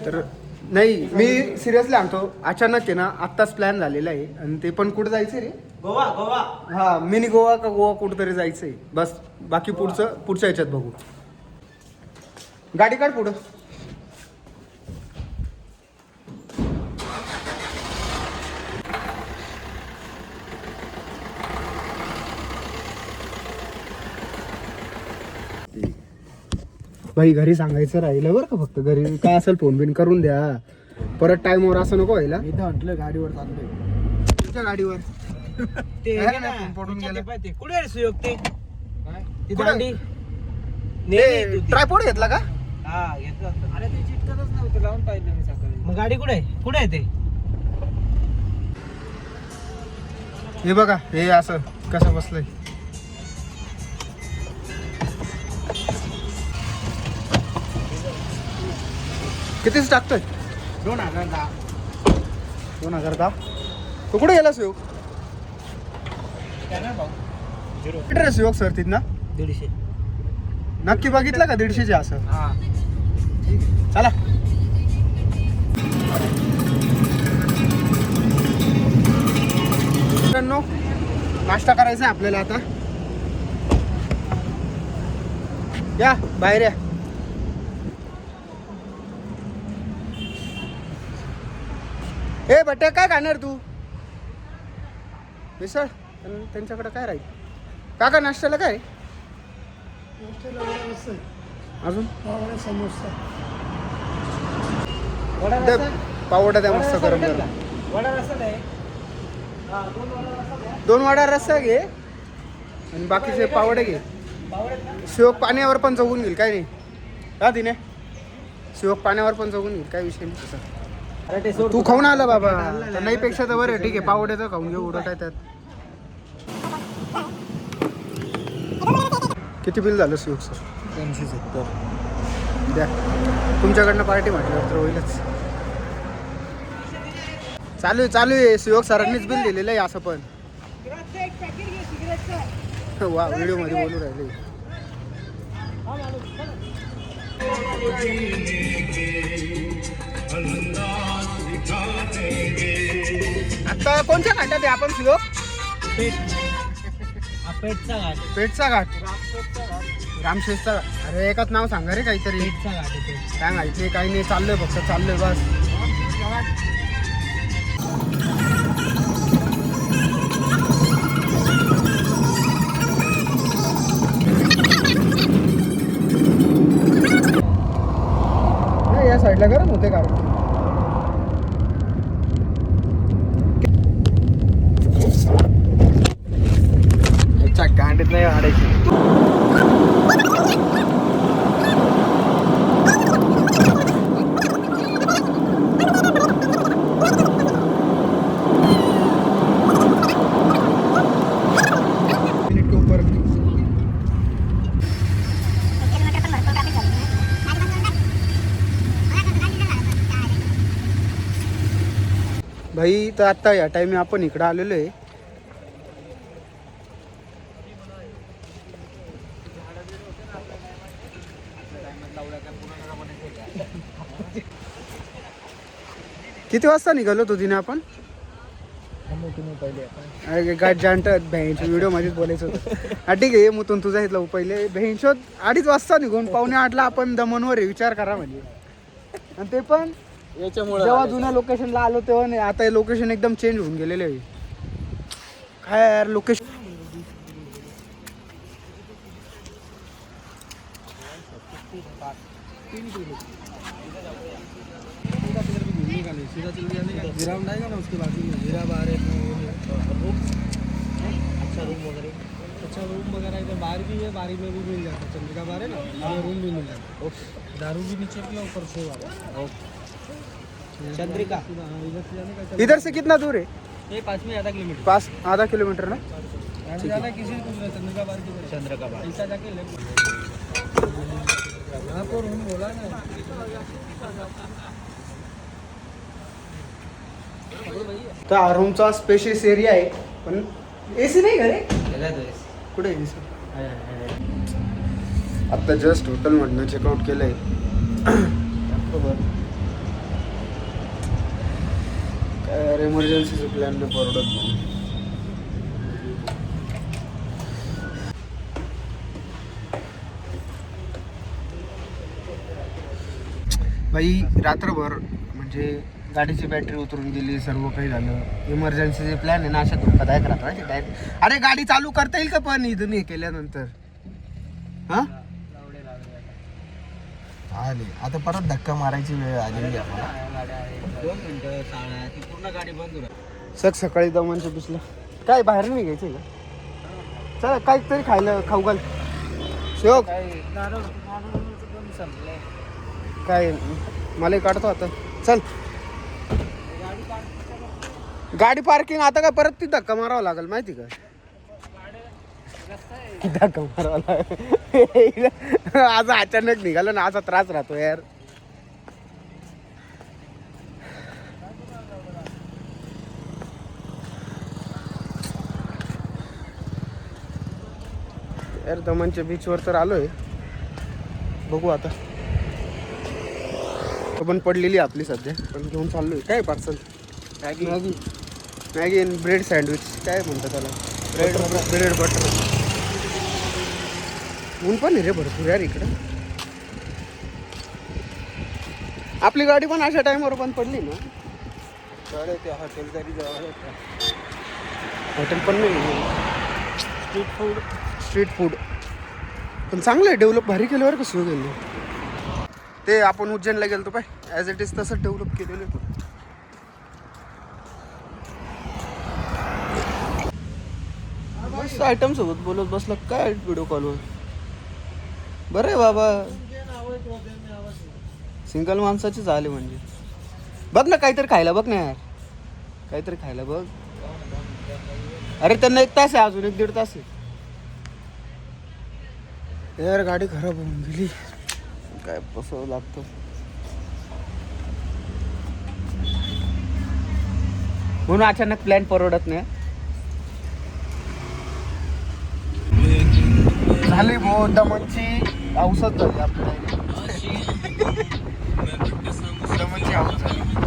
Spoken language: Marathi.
तर नाही मी सिरियसली सांगतो, अचानक आहे ना आत्ताच प्लॅन झालेला आहे. आणि ते पण कुठं जायचं रे? गोवा गोवा. हा मिनी गोवा का गोवा कुठंतरी जायचंय बस. बाकी पुढच्या ह्याच्यात बघू. गाडी काढ पुढं. भाई घरी सांगायचं राहिलं बरं का, फक्त घरी काय असेल फोन बिन करून द्या. परत टाइमवर असं नको व्हायला. मी तर म्हटलं गाडीवर चाललोय. तुमच्या गाडीवर ते आहे हे ना, ना, पडून तिच्या गेलं. ते पाय ते. कुठे आहे सुयोग ते? ती कुठे? दांडी. नाही, नाही, तू ती. ट्रायपॉड घेतला का? हा घेतलं होतं. अरे ते चिटकतच नव्हतं, लावून पाहिलं मी सकाळी. मग गाडी कुठे आहे? कुठे आहे ते? हे बघा हे असं कसं बसलंय. कितीच टाकतोय? 2010. 2010. तू कुठे गेलास योग? त्यानं भाऊ. ड्रेस योग सर तिथं ना 150. नक्की बघितलं का 150चे असं? हा. चला. मित्रांनो नाश्ता करायचा आहे आपल्याला आता. या बाहेर या. ए बट्या काय खाणार तू? मिसळ. त्यांच्याकडे काय राहील काका नाश्त्याला काय? अजून समोसा. पावडा द्या मस्त गरम गरम. वडा रस्सा आहे. हा, 2 वडा रस्सा घे आणि बाकीचे पावडे घे. शिवक पाण्यावर पण जगून घेईल काय नाही का तिने? शिवक पाण्यावर पण जगून घेईल, काय विषय नाही तसा. अरे ते सोड. तू खाऊन आला बाबा, तर नाही पेक्षा तर बरं ठीक आहे. पावडे तर खाऊन घेऊ, उडत काय त्यात. किती बिल झालं शिवक सर? 370. द्या. तुमच्याकडनं पार्टी म्हटल्यावर तर होईलच. चालू आहे शिवक सरांनीच बिल दिलेलं आहे असं पण. वा व्हिडिओ मध्ये बोलू राहिले. आता कोणत्या घाटात आहे आपण शिवक? पेटचा घाट. पेठचा घाट. रामशेषचा घाट. अरे एकच नाव सांगा रे काहीतरी. पेटचा घाट आहे ते. काय माहिती काही नाही, चाललोय फक्त चाललोय बस. नाही या साईडला गरम होते कारण गांडीत नाही आडायची. भाई तर आता या टाइम आपण इकडं आलेलो आहे. किती वाजता निघालो होतो तिने आपण? गाठ जाणत बहीणच्या व्हिडिओ मध्येच बोलायचं होतं. हा ठीक आहे मुतून तुझा इथला पहिले बहीणशोध 2:30 वाजता निघून 7:45ला आपण दमनवर विचार करा म्हणजे. आणि ते पण याच्यामुळे जेव्हा जुन्या लोकेशनला आलो तेव्हा नाही. आता हे लोकेशन एकदम चेंज होऊन गेलेले आहे. काय यार लोकेशन. ग्राउंड आहे का ना उसके बाजू में हीरा बार है. रूम अच्छा रूम वगैरह. अच्छा रूम वगैरह इधर बार भी है, बारी में भी मिल जाता है. चंद्रिका बार है ना, हमें रूम भी मिल जाता है. ओके. दारू भी नीचे की ऊपर शो वाला. ओके. चंद्रिका. इधर से जाने का. इधर से कितना दूर है? ये पास में आधा किलोमीटर. पास आधा किलोमीटर ना. जाना किसी को पूछना चंद्रिका बार की. चंद्रिका बार ऐसा जाके लेफ्ट. आपको रूम बोला ना. तर हा रूमचा स्पेशियस एरिया आहे पण एसी नाही घरे. कुठे आहे एसी? आता जस्ट हॉटेल मधनं चेकआउट केलंय. यार इमर्जन्सीचं प्लॅन नाही परवडत भाऊ. बाई रात्रभर म्हणजे गाडीची बॅटरी उतरून गेली, सर्व काही झालं. इमर्जन्सीचे प्लॅन आहे ना अशा धोकादायक राहतात डायरेक्ट. अरे गाडी चालू करता येईल का पण इथून हे केल्यानंतर? हा आले आता परत धक्का मारायची वेळ आलेली आहे मला. 2 मिनिटं साळा ती पूर्ण गाडी बंद होईल. सकाळी दमांच्या पिसला काय बाहेर नाही घ्यायचं का? चल काहीतरी खायला खाऊ घाल. शिवक काय मला काढतो आता. चल गाडी पार्किंग आता काय परत ती धक्का मारावं लागेल माहिती का? धक्का मारावा लागेल. आज अचानक निघालं ना असा त्रास राहतो यार. यार दमनच्या बीचवर तर आलोय, बघू आता. पण पडलेली आपली सध्या, पण घेऊन चाललोय. काय पार्सल? मॅगी मॅगी आणि ब्रेड सँडविच काय म्हणतात त्याला? Bread butter. ऊन पण आहे रे भरपूर यार इकडं. आपली गाडी पण अशा टाइमवर बंद पडली ना. ते हॉटेल तरी जवळ हॉटेल पण नाही. स्ट्रीट फूड पण चांगलं आहे, डेव्हलप भारी केलं बरं का शिवगंनी. ते आपण उज्जैनला गेलो पाय ॲज इट इज तसं डेव्हलप केलेलं आहे. मस्त आयटम सोबत बोलत बसला काय व्हिडिओ कॉलवर. बरं आहे बाबा, सिंगल माणसाची झाले म्हणजे. बघ ना काहीतरी खायला बघ ना यार, काहीतरी खायला बघ. अरे त्यांना 1 तास आहे, अजून 1-1.5 तास आहे यार. गाडी खराब होऊन गेली, काय बसावं लागतं. म्हणून अचानक प्लॅन परवडत नाही. झाली भाऊ दमनची औषध झाली आपल्याला. दमनची औषध झाली.